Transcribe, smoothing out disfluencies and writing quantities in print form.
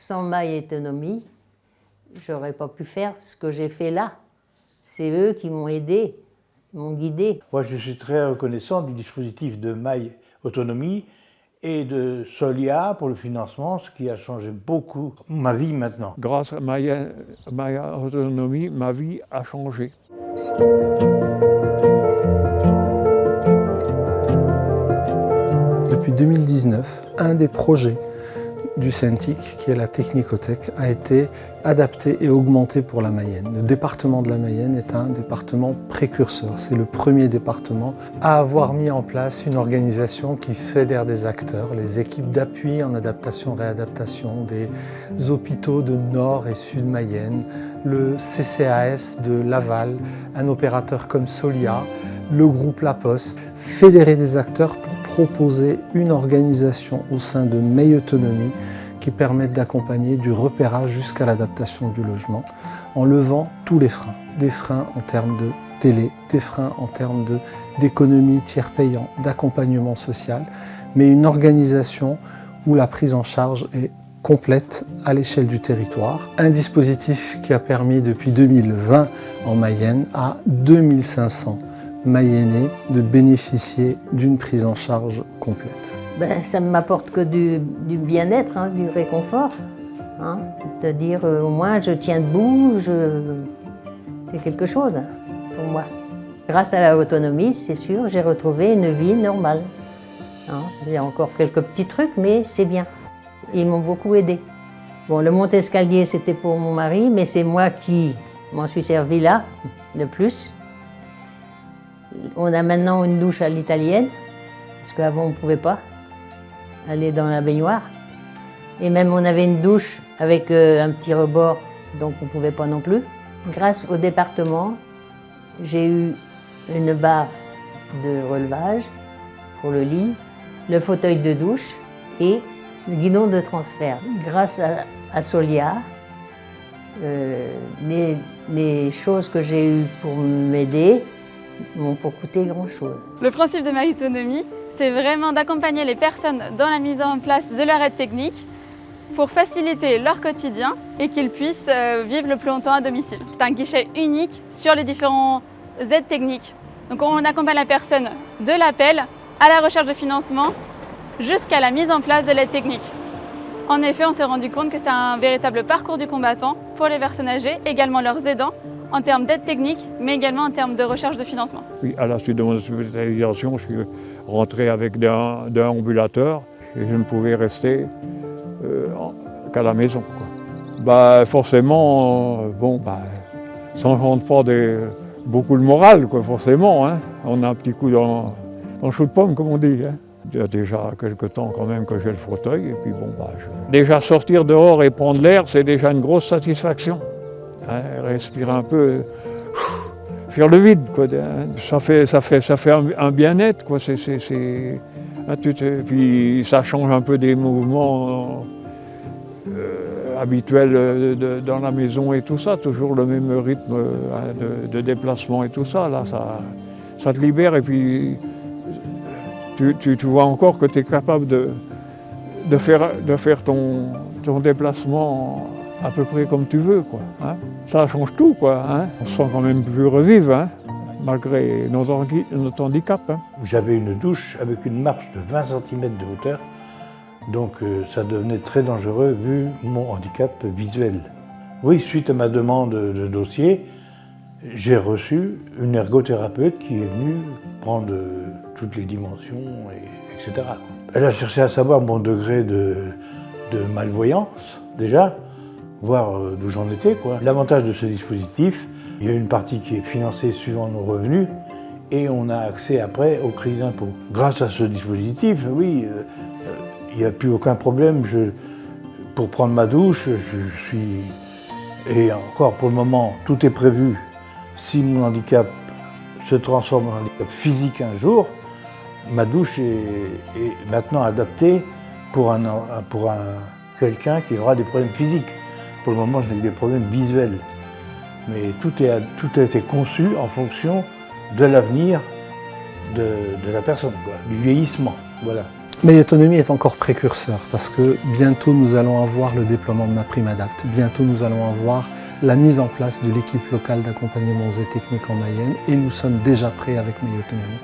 sans My Autonomie, j'aurais pas pu faire ce que j'ai fait là. C'est eux qui m'ont aidé, m'ont guidé. Moi, je suis très reconnaissant du dispositif de My Autonomie et de Solia pour le financement, ce qui a changé beaucoup ma vie maintenant. Grâce à My Autonomie, ma vie a changé. Depuis 2019, un des projets du CENTIC, qui est la Technicothèque, a été adapté et augmenté pour la Mayenne. Le département de la Mayenne est un département précurseur. C'est le premier département à avoir mis en place une organisation qui fédère des acteurs, les équipes d'appui en adaptation-réadaptation des hôpitaux de Nord et Sud Mayenne, le CCAS de Laval, un opérateur comme Solia, le groupe La Poste, fédérer des acteurs pour proposer une organisation au sein de My Autonomie qui permette d'accompagner du repérage jusqu'à l'adaptation du logement en levant tous les freins. Des freins en termes de délai, des freins en termes d'économie tiers payant, d'accompagnement social, mais une organisation où la prise en charge est complète à l'échelle du territoire. Un dispositif qui a permis depuis 2020 en Mayenne à 2500 Mayennais de bénéficier d'une prise en charge complète. Ça ne m'apporte que du bien-être, hein, du réconfort. Hein, de dire au moins je tiens debout, c'est quelque chose pour moi. Grâce à l'autonomie, c'est sûr, j'ai retrouvé une vie normale. Hein, il y a encore quelques petits trucs, mais c'est bien. Ils m'ont beaucoup aidé. Bon, le monte-escalier, c'était pour mon mari, mais c'est moi qui m'en suis servi là, de plus. On a maintenant une douche à l'italienne, parce qu'avant on ne pouvait pas aller dans la baignoire. Et même on avait une douche avec un petit rebord, donc on ne pouvait pas non plus. Grâce au département, j'ai eu une barre de relevage pour le lit, le fauteuil de douche et le guidon de transfert. Grâce à Solia, les choses que j'ai eues pour m'aider m'ont pas coûté grand-chose. Le principe de My Autonomie, c'est vraiment d'accompagner les personnes dans la mise en place de leur aide technique pour faciliter leur quotidien et qu'ils puissent vivre le plus longtemps à domicile. C'est un guichet unique sur les différentes aides techniques. Donc on accompagne la personne de l'appel à la recherche de financement jusqu'à la mise en place de l'aide technique. En effet, on s'est rendu compte que c'est un véritable parcours du combattant pour les personnes âgées, également leurs aidants, en termes d'aide technique, mais également en termes de recherche de financement. Oui, à la suite de mon hospitalisation, je suis rentré avec d'un ambulateur et je ne pouvais rester qu'à la maison, quoi. Forcément, ça ne rentre pas beaucoup le moral, quoi, forcément. Hein. On a un petit coup dans le chou de pomme, comme on dit. Hein. Il y a déjà quelques temps quand même que j'ai le fauteuil. Et puis déjà sortir dehors et prendre l'air, c'est déjà une grosse satisfaction. Hein, respirer un peu, faire le vide, quoi. Ça fait un bien-être, quoi. Puis ça change un peu des mouvements habituels dans la maison et tout ça, toujours le même rythme de déplacement et tout ça. Là, ça te libère et puis tu vois encore que tu es capable de faire ton déplacement à peu près comme tu veux, quoi. Hein. Ça change tout, quoi. Hein. On se sent quand même plus revivre, hein, malgré notre handicap. Hein. J'avais une douche avec une marche de 20 cm de hauteur, donc ça devenait très dangereux vu mon handicap visuel. Oui, suite à ma demande de dossier, j'ai reçu une ergothérapeute qui est venue prendre toutes les dimensions, etc. Elle a cherché à savoir mon degré de malvoyance, déjà, voir d'où j'en étais, quoi. L'avantage de ce dispositif, il y a une partie qui est financée suivant nos revenus et on a accès après au crédit d'impôt. Grâce à ce dispositif, oui, il n'y a plus aucun problème. Pour prendre ma douche, je suis... Et encore pour le moment, tout est prévu. Si mon handicap se transforme en handicap physique un jour, ma douche est maintenant adaptée pour quelqu'un qui aura des problèmes physiques. Pour le moment, je n'ai que des problèmes visuels. Mais tout a été conçu en fonction de l'avenir de la personne, quoi, du vieillissement. Voilà. Mais l'autonomie est encore précurseur parce que bientôt nous allons avoir le déploiement de MaPrimeAdapt, bientôt nous allons avoir la mise en place de l'équipe locale d'accompagnement aux aides techniques en Mayenne et nous sommes déjà prêts avec MyAutonomie.